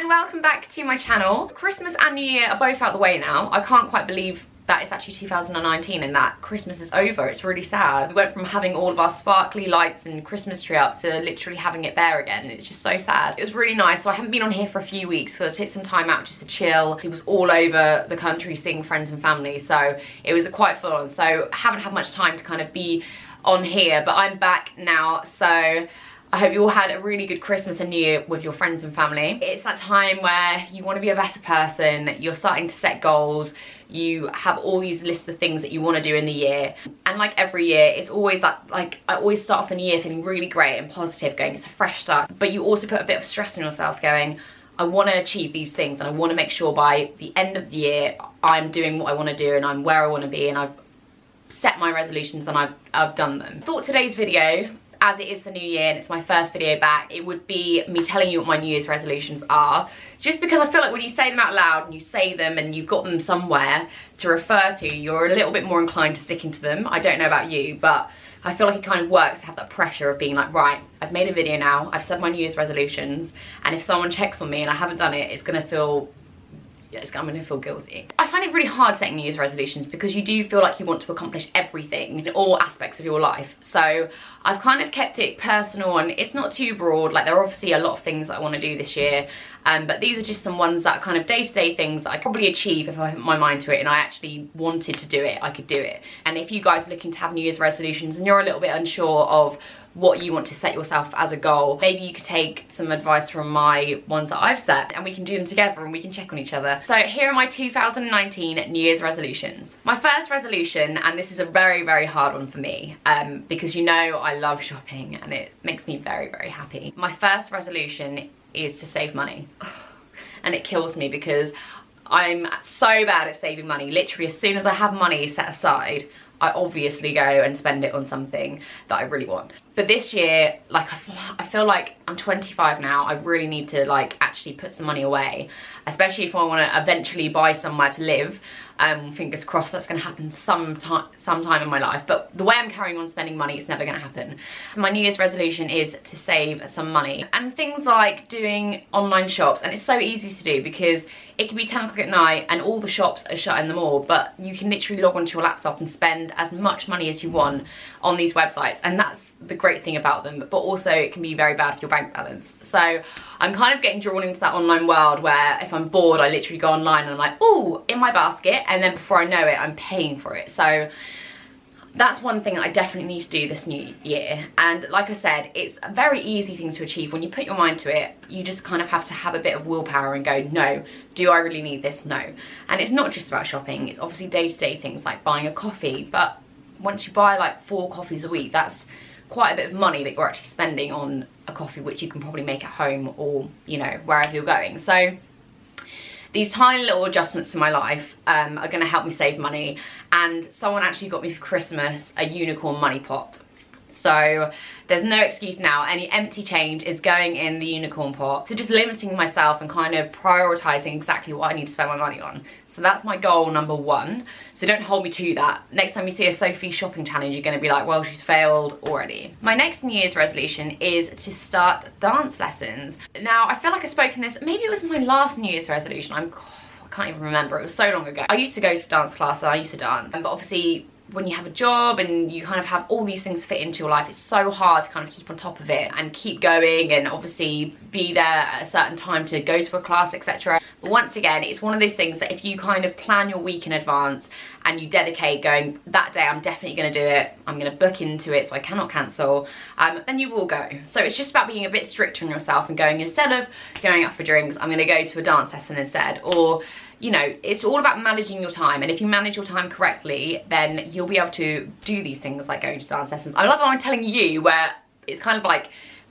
and welcome back to my channel. Christmas and New Year are both out the way now. I can't quite believe that it's actually 2019 and that Christmas is over. It's really sad. We went from having all of our sparkly lights and Christmas tree up to literally having it bare again. It's just so sad. It was really nice. So I haven't been on here for a few weeks, so I took some time out just to chill. It was all over the country seeing friends and family, so it was quite full on. So I haven't had much time to kind of be on here, but I'm back now, so I hope you all had a really good Christmas and New Year with your friends and family. It's that time where you want to be a better person, you're starting to set goals, you have all these lists of things that you want to do in the year. And like every year, it's always that, like, I always start off the new year feeling really great and positive, going, it's a fresh start. But you also put a bit of stress on yourself going, I want to achieve these things and I want to make sure by the end of the year, I'm doing what I want to do and I'm where I want to be and I've set my resolutions and I've done them. I thought today's video, as it is the new year and it's my first video back, it would be me telling you what my New Year's resolutions are, just because I feel like when you say them out loud and you say them and you've got them somewhere to refer to, you're a little bit more inclined to sticking to them. I don't know about you, but I feel like it kind of works to have that pressure of being like, right, I've made a video now, I've said my New Year's resolutions, and if someone checks on me and I haven't done it, it's gonna feel, I'm gonna feel guilty. I find it really hard setting New Year's resolutions because you do feel like you want to accomplish everything in all aspects of your life. So I've kind of kept it personal and it's not too broad. Like, there are obviously a lot of things that I want to do this year, but these are just some ones that are kind of day-to-day things that I could probably achieve if I put my mind to it and I actually wanted to do it, I could do it. And if you guys are looking to have New Year's resolutions and you're a little bit unsure of what you want to set yourself as a goal, maybe you could take some advice from my ones that I've set and we can do them together and we can check on each other. So here are my 2019 New Year's resolutions. My first resolution, and this is a very, very hard one for me, because you know I love shopping and it makes me very, very happy. My first resolution is to save money. And it kills me because I'm so bad at saving money. Literally, as soon as I have money set aside, I obviously go and spend it on something that I really want. But this year, like, I feel like I'm 25 now, I really need to like actually put some money away, especially if I want to eventually buy somewhere to live. Fingers crossed that's going to happen sometime in my life, but the way I'm carrying on spending money, it's never going to happen. So my New Year's resolution is to save some money, and things like doing online shops, and it's so easy to do because it can be 10 o'clock at night and all the shops are shut in the mall, but you can literally log onto your laptop and spend as much money as you want on these websites, and that's the great thing about them, but also it can be very bad for your bank balance. So I'm kind of getting drawn into that online world where if I'm bored, I literally go online and I'm like, oh, in my basket, and then before I know it, I'm paying for it. So that's one thing that I definitely need to do this new year. And like I said, it's a very easy thing to achieve. When you put your mind to it, you just kind of have to have a bit of willpower and go, no, do I really need this? No. And it's not just about shopping. It's obviously day-to-day things like buying a coffee. But once you buy like 4 coffees a week, that's quite a bit of money that you're actually spending on a coffee, which you can probably make at home or, you know, wherever you're going. So these tiny little adjustments to my life are going to help me save money. And someone actually got me for Christmas a unicorn money pot. So there's no excuse now. Any empty change is going in the unicorn pot. So just limiting myself and kind of prioritizing exactly what I need to spend my money on. So that's my goal number 1. So don't hold me to that. Next time you see a Sophie shopping challenge, you're going to be like, well, she's failed already. My next New Year's resolution is to start dance lessons. Now, I feel like I spoke in this, maybe it was my last New Year's resolution. I can't even remember. It was so long ago. I used to go to dance classes. I used to dance. But obviously, when you have a job and you kind of have all these things fit into your life, it's so hard to kind of keep on top of it and keep going and obviously be there at a certain time to go to a class, etc. But once again, it's one of those things that if you kind of plan your week in advance and you dedicate going, that day I'm definitely going to do it, I'm going to book into it so I cannot cancel, then you will go. So it's just about being a bit stricter on yourself and going, instead of going out for drinks, I'm going to go to a dance lesson instead. Or, you know, it's all about managing your time, and if you manage your time correctly, then you'll be able to do these things like going to dance lessons. I love how I'm telling you, where it's kind of like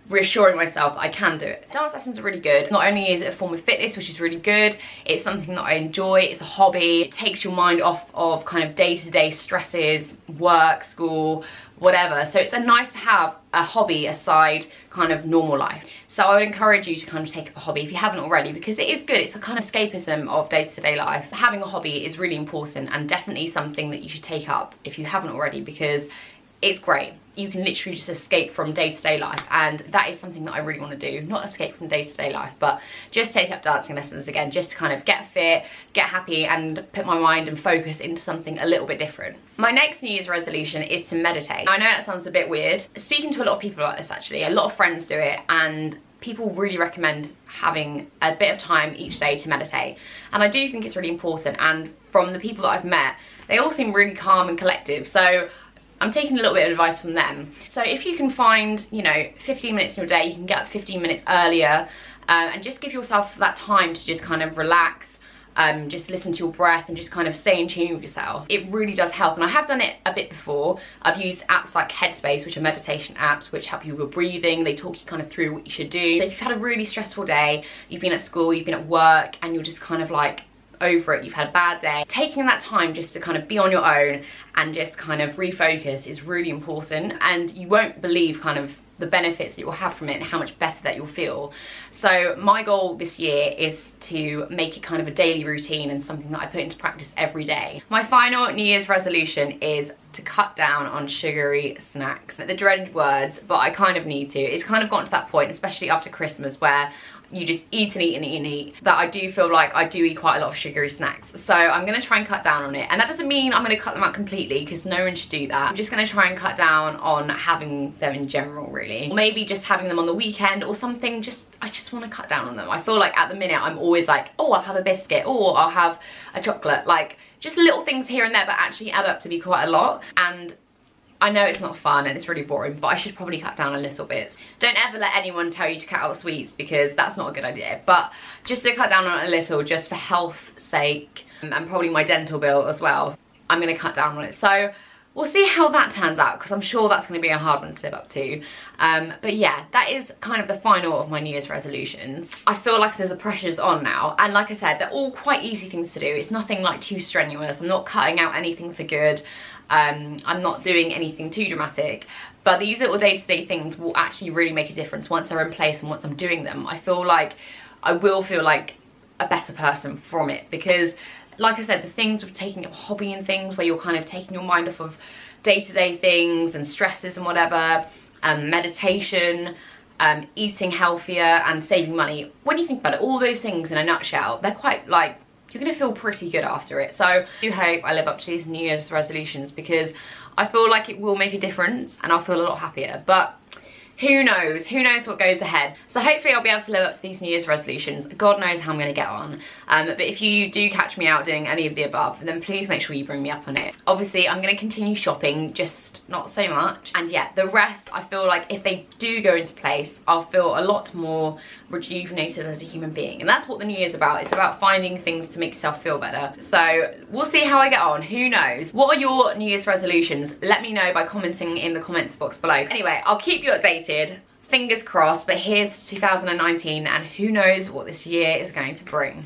reassuring myself that I can do it. Dance lessons are really good. Not only is it a form of fitness, which is really good, it's something that I enjoy, it's a hobby, it takes your mind off of kind of day-to-day stresses, work, school, whatever. So it's nice to have a hobby aside kind of normal life. So I would encourage you to kind of take up a hobby if you haven't already, because it is good. It's a kind of escapism of day-to-day life. Having a hobby is really important and definitely something that you should take up if you haven't already, because it's great. You can literally just escape from day-to-day life, and that is something that I really want to do. Not escape from day-to-day life, but just take up dancing lessons again, just to kind of get fit, get happy, and put my mind and focus into something a little bit different. My next New Year's resolution is to meditate. I know that sounds a bit weird. Speaking to a lot of people about this actually, a lot of friends do it, and people really recommend having a bit of time each day to meditate. And I do think it's really important, and from the people that I've met, they all seem really calm and collective. So I'm taking a little bit of advice from them. So if you can find, you know, 15 minutes in your day, you can get up 15 minutes earlier, and just give yourself that time to just kind of relax, just listen to your breath and just kind of stay in tune with yourself. It really does help, and I have done it a bit before. I've used apps like Headspace, which are meditation apps which help you with breathing. They talk you kind of through what you should do. So if you've had a really stressful day, you've been at school, you've been at work, and you're just kind of like over it, you've had a bad day, taking that time just to kind of be on your own and just kind of refocus is really important, and you won't believe kind of the benefits that you'll have from it and how much better that you'll feel. So my goal this year is to make it kind of a daily routine and something that I put into practice every day. My final New Year's resolution is to cut down on sugary snacks. The dreaded words, but I kind of need to. It's kind of gotten to that point, especially after Christmas, where you just eat and eat and eat and eat, that I do feel like I do eat quite a lot of sugary snacks. So I'm gonna try and cut down on it. And that doesn't mean I'm gonna cut them out completely, because no one should do that. I'm just gonna try and cut down on having them in general, really. Or maybe just having them on the weekend or something. I just wanna cut down on them. I feel like at the minute I'm always like, oh, I'll have a biscuit, or I'll have a chocolate. Like, just little things here and there, but actually add up to be quite a lot. And I know it's not fun and it's really boring, but I should probably cut down a little bit. Don't ever let anyone tell you to cut out sweets, because that's not a good idea. But just to cut down on it a little, just for health's sake, and probably my dental bill as well, I'm gonna cut down on it. So we'll see how that turns out, because I'm sure that's gonna be a hard one to live up to. But yeah, that is kind of the final of my New Year's resolutions. I feel like there's a pressures on now, and like I said, they're all quite easy things to do. It's nothing like too strenuous. I'm not cutting out anything for good. I'm not doing anything too dramatic, but these little day-to-day things will actually really make a difference once they're in place, and once I'm doing them, I feel like I will feel like a better person from it. Because like I said, the things with taking up a hobby and things where you're kind of taking your mind off of day-to-day things and stresses and whatever, meditation, eating healthier and saving money, when you think about it, all those things in a nutshell, they're quite like, you're gonna feel pretty good after it. So I do hope I live up to these New Year's resolutions, because I feel like it will make a difference and I'll feel a lot happier. But who knows what goes ahead. So hopefully I'll be able to live up to these New Year's resolutions. God knows how I'm going to get on. But if you do catch me out doing any of the above, then please make sure you bring me up on it. Obviously I'm going to continue shopping, just not so much. And yeah, the rest, I feel like if they do go into place, I'll feel a lot more rejuvenated as a human being. And that's what the New Year's about. It's about finding things to make yourself feel better. So we'll see how I get on. Who knows? What are your New Year's resolutions? Let me know by commenting in the comments box below. Anyway, I'll keep you updated. Fingers crossed, but here's 2019, and who knows what this year is going to bring.